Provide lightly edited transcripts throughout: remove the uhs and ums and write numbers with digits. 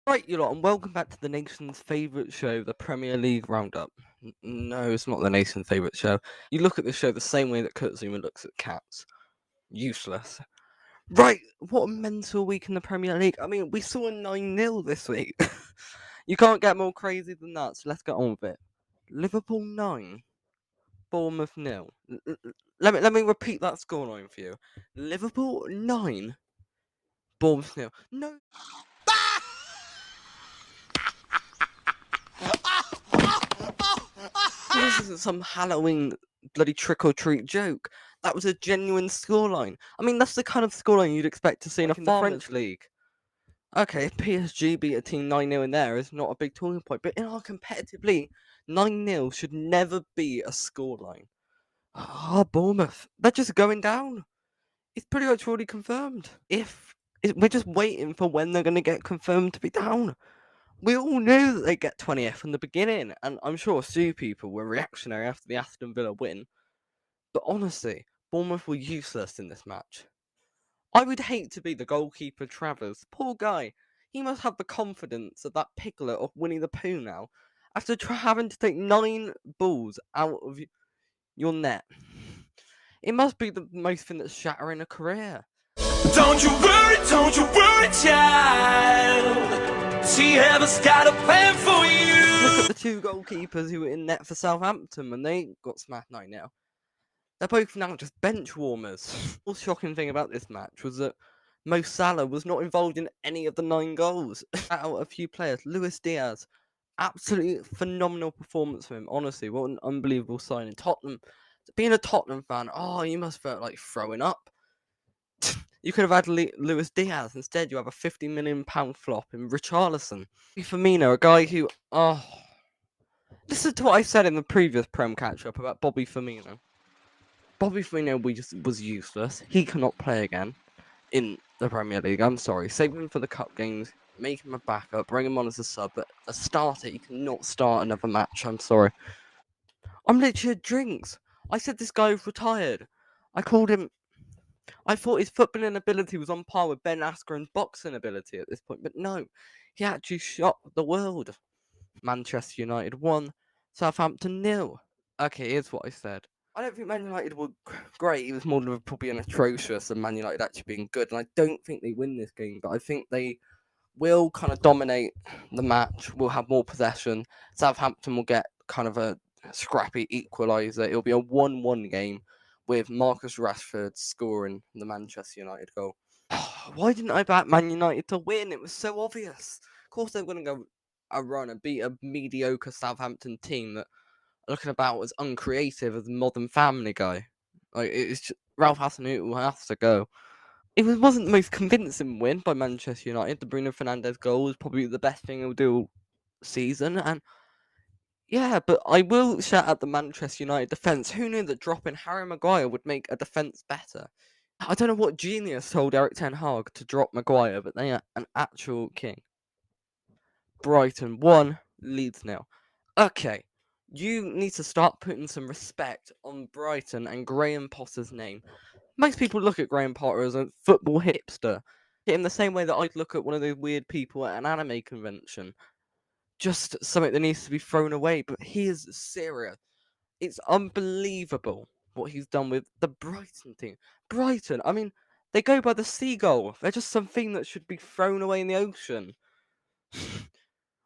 Right, you lot, and welcome back to the nation's favourite show, the Premier League Roundup. No, it's not the nation's favourite show. You look at the show the same way that Kurtzuma looks at cats. Useless. Right, what a mental week in the Premier League. I mean, we saw a 9-0 this week. You can't get more crazy than that, so let's get on with it. Liverpool 9, Bournemouth 0. Let me repeat that scoreline for you. Liverpool 9, Bournemouth 0. No. This isn't some Halloween bloody trick or treat joke. That was a genuine scoreline. I mean, that's the kind of scoreline you'd expect to see in a French league. Okay, if PSG beat a team 9-0 in there is not a big talking point, but in our competitive league, 9-0 should never be a scoreline. Bournemouth, they're just going down. It's pretty much already confirmed. We're just waiting for when they're going to get confirmed to be down. We all knew that they'd get 20th from the beginning, and I'm sure a few people were reactionary after the Aston Villa win. But honestly, Bournemouth were useless in this match. I would hate to be the goalkeeper, Travers. Poor guy. He must have the confidence of that piglet of Winnie the Pooh now, after having to take 9 balls out of your net. It must be the most thing that's shattering a career. Don't you worry, child. She has got a plan for you. Look at the 2 goalkeepers who were in net for Southampton when they got smashed 9-0. They're both now just bench warmers. The shocking thing about this match was that Mo Salah was not involved in any of the 9 goals. Out a few players, Luis Diaz, absolutely phenomenal performance from him. Honestly, what an unbelievable signing. Tottenham, being a Tottenham fan, you must feel like throwing up. You could have had Luis Diaz. Instead, you have a £50 million flop in Richarlison. Firmino, a guy who, listen to what I said in the previous Prem catch-up about Bobby Firmino. Bobby Firmino was useless. He cannot play again in the Premier League. I'm sorry. Save him for the cup games. Make him a backup. Bring him on as a sub. But a starter, he cannot start another match. I'm sorry. I'm literally at drinks. I said this guy was retired. I called him. I thought his footballing ability was on par with Ben Askren's boxing ability at this point. But no, he actually shocked the world. Manchester United 1, Southampton 0. Okay, here's what I said. I don't think Man United were great. It was more Liverpool being atrocious and Man United actually being good. And I don't think they win this game, but I think they will kind of dominate the match. We'll have more possession. Southampton will get kind of a scrappy equaliser. It'll be a 1-1 game with Marcus Rashford scoring the Manchester United goal. Why didn't I back Man United to win? It was so obvious. Of course, they're going to go a run and beat a mediocre Southampton team that are looking about as uncreative as Modern Family Guy. Like, it's just, Ralph Hasenhuttl will have to go. It wasn't the most convincing win by Manchester United. The Bruno Fernandes goal was probably the best thing he'll do all season, and yeah, but I will shout out the Manchester United defence. Who knew that dropping Harry Maguire would make a defence better? I don't know what genius told Eric Ten Hag to drop Maguire, but they are an actual king. Brighton 1, Leeds 0. Okay, you need to start putting some respect on Brighton and Graham Potter's name. Most people look at Graham Potter as a football hipster, in the same way that I'd look at one of those weird people at an anime convention. Just something that needs to be thrown away, but he is serious. It's unbelievable what he's done with the Brighton team. Brighton, I mean, they go by the seagull. They're just something that should be thrown away in the ocean.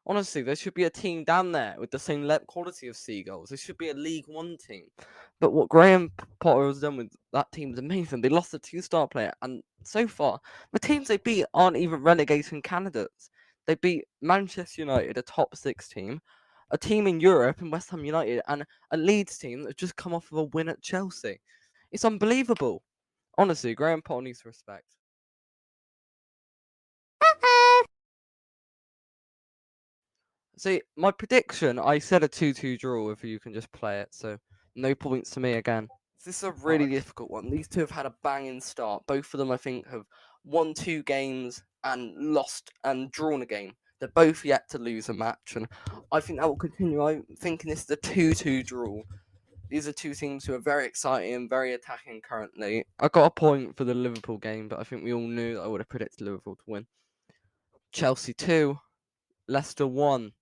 Honestly, there should be a team down there with the same quality of seagulls. There should be a League One team. But what Graham Potter has done with that team is amazing. They lost a 2-star player, and so far, the teams they beat aren't even relegation candidates. They beat Manchester United, a top 6 team, a team in Europe in West Ham United, and a Leeds team that's just come off of a win at Chelsea. It's unbelievable. Honestly, Graham Potter needs respect. See, my prediction, I said a 2-2 draw if you can just play it, so no points to me again. This is a really difficult one. These two have had a banging start. Both of them, I think, have won 2 games and lost and drawn a game. They're both yet to lose a match, and I think that will continue. I'm thinking this is a 2-2 draw. These are 2 teams who are very exciting and very attacking currently. I got a point for the Liverpool game, but I think we all knew that I would have predicted Liverpool to win. Chelsea 2, Leicester 1.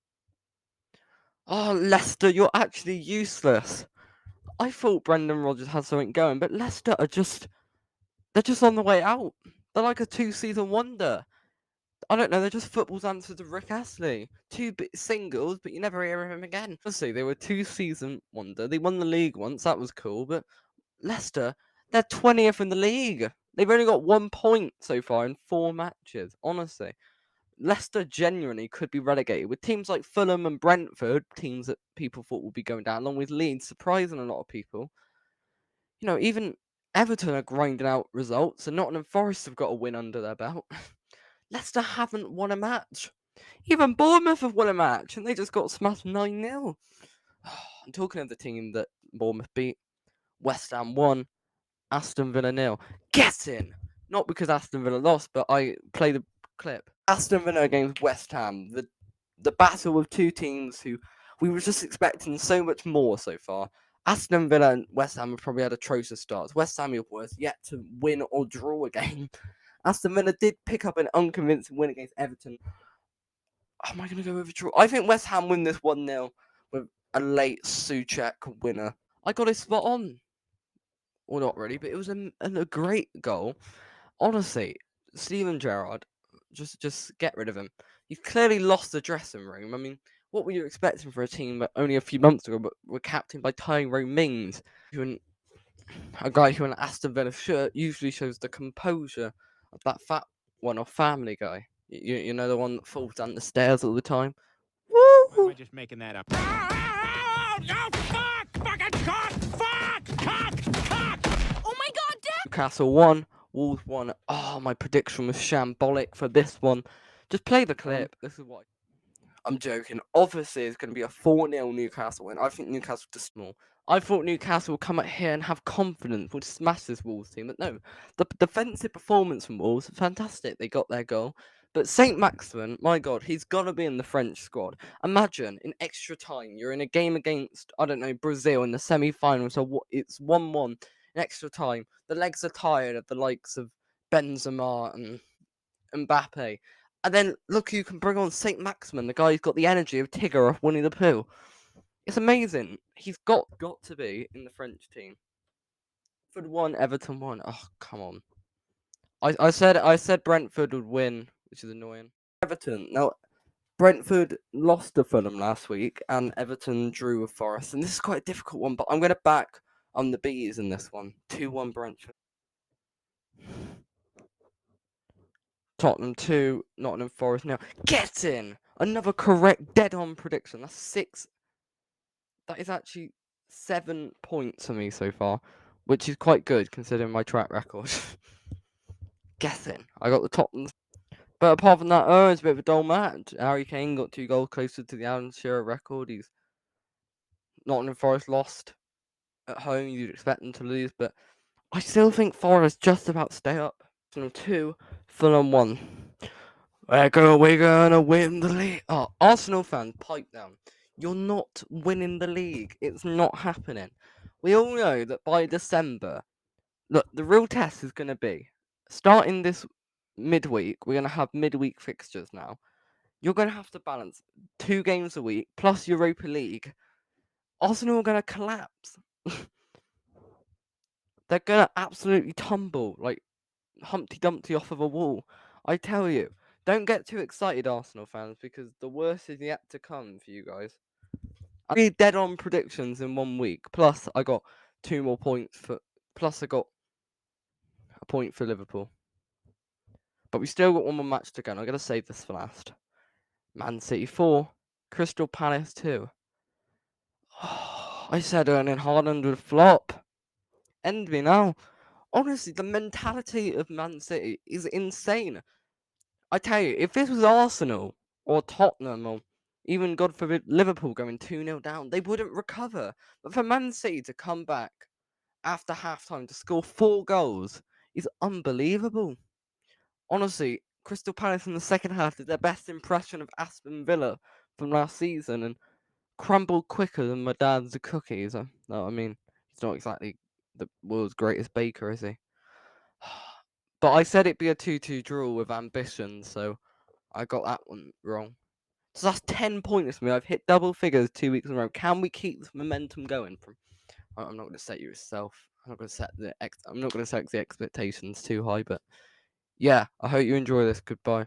Oh, Leicester, you're actually useless. I thought Brendan Rodgers had something going, but Leicester are they're just on the way out. They're like a 2-season wonder. I don't know, they're just football's answer to Rick Astley. Two singles, but you never hear of him again. Honestly, they were 2-season wonder. They won the league once, that was cool, but Leicester, they're 20th in the league. They've only got 1 point so far in 4 matches, honestly. Leicester genuinely could be relegated with teams like Fulham and Brentford, teams that people thought would be going down, along with Leeds, surprising a lot of people. You know, even Everton are grinding out results, and Nottingham Forest have got a win under their belt. Leicester haven't won a match. Even Bournemouth have won a match, and they just got smashed 9-0. I'm talking of the team that Bournemouth beat. West Ham won, Aston Villa 0. Get in! Not because Aston Villa lost, but I play the clip. Aston Villa against West Ham. The battle of two teams who we were just expecting so much more so far. Aston Villa and West Ham have probably had atrocious starts. West Ham was yet to win or draw a game. Aston Villa did pick up an unconvincing win against Everton. Am I going to go with a draw? I think West Ham win this 1-0 with a late Souček winner. I got it spot on. Well, not really, but it was a great goal. Honestly, Steven Gerrard, just get rid of him. You've clearly lost the dressing room. I mean, what were you expecting for a team that only a few months ago were captained by Tyrone Mings, a guy who in an Aston Villa shirt usually shows the composure of that fat one off Family Guy. You know, the one that falls down the stairs all the time. Woo! Or am I just making that up? Oh, no, fuck! Fucking cock! Fuck! Cock! Oh my god, Dad! Newcastle 1, Wolves 1. Oh, my prediction was shambolic for this one. Just play the clip. This is what I'm joking. Obviously, it's going to be a 4-0 Newcastle win. I think Newcastle just small. I thought Newcastle would come out here and have confidence, would smash this Wolves team, but no. The defensive performance from Wolves was fantastic. They got their goal. But St. Maximin, my God, he's got to be in the French squad. Imagine, in extra time, you're in a game against, I don't know, Brazil in the semi-final, so it's 1-1 in extra time. The legs are tired of the likes of Benzema and Mbappe. And then look who you can bring on, St. Maximin, the guy who's got the energy of Tigger off Winnie the Pooh. It's amazing. He's got to be in the French team. Brentford 1, Everton 1. Oh, come on. I said Brentford would win, which is annoying. Everton. Now, Brentford lost to Fulham last week, and Everton drew with Forest. And this is quite a difficult one, but I'm going to back on the Bees in this one. 2-1 Brentford. Tottenham 2, Nottingham Forest now. Get in! Another correct dead-on prediction. That's 6. That is actually 7 points for me so far, which is quite good considering my track record. Get in! I got the Tottenham. But apart from that, it's a bit of a dull match. Harry Kane got 2 goals closer to the Alan Shearer record. He's Nottingham Forest lost at home. You'd expect them to lose, but I still think Forest just about stay up. Arsenal 2, Fulham 1. We're gonna win the league. Oh, Arsenal fans, pipe down. You're not winning the league. It's not happening. We all know that by December, look, the real test is going to be starting this midweek. We're going to have midweek fixtures now. You're going to have to balance 2 games a week plus Europa League. Arsenal are going to collapse. They're going to absolutely tumble like Humpty Dumpty off of a wall. I tell you. Don't get too excited, Arsenal fans, because the worst is yet to come for you guys. I need dead on predictions in 1 week. Plus, I got 2 more points for. Plus, I got a point for Liverpool. But we still got 1 more match to go. And I'm gonna save this for last. Man City 4, Crystal Palace 2. Oh, I said Erling Haaland would flop. End me now. Honestly, the mentality of Man City is insane. I tell you, if this was Arsenal or Tottenham or even, God forbid, Liverpool going 2-0 down, they wouldn't recover. But for Man City to come back after halftime to score 4 goals is unbelievable. Honestly, Crystal Palace in the second half did their best impression of Aston Villa from last season and crumbled quicker than my dad's cookies. No, I mean, he's not exactly the world's greatest baker, is he? But I said it'd be a 2-2 draw with ambition, so I got that one wrong. So that's 10 points for me. I've hit double figures 2 weeks in a row. Can we keep this momentum going? I'm not going to set yourself. I'm not going to set the expectations too high, but yeah, I hope you enjoy this. Goodbye.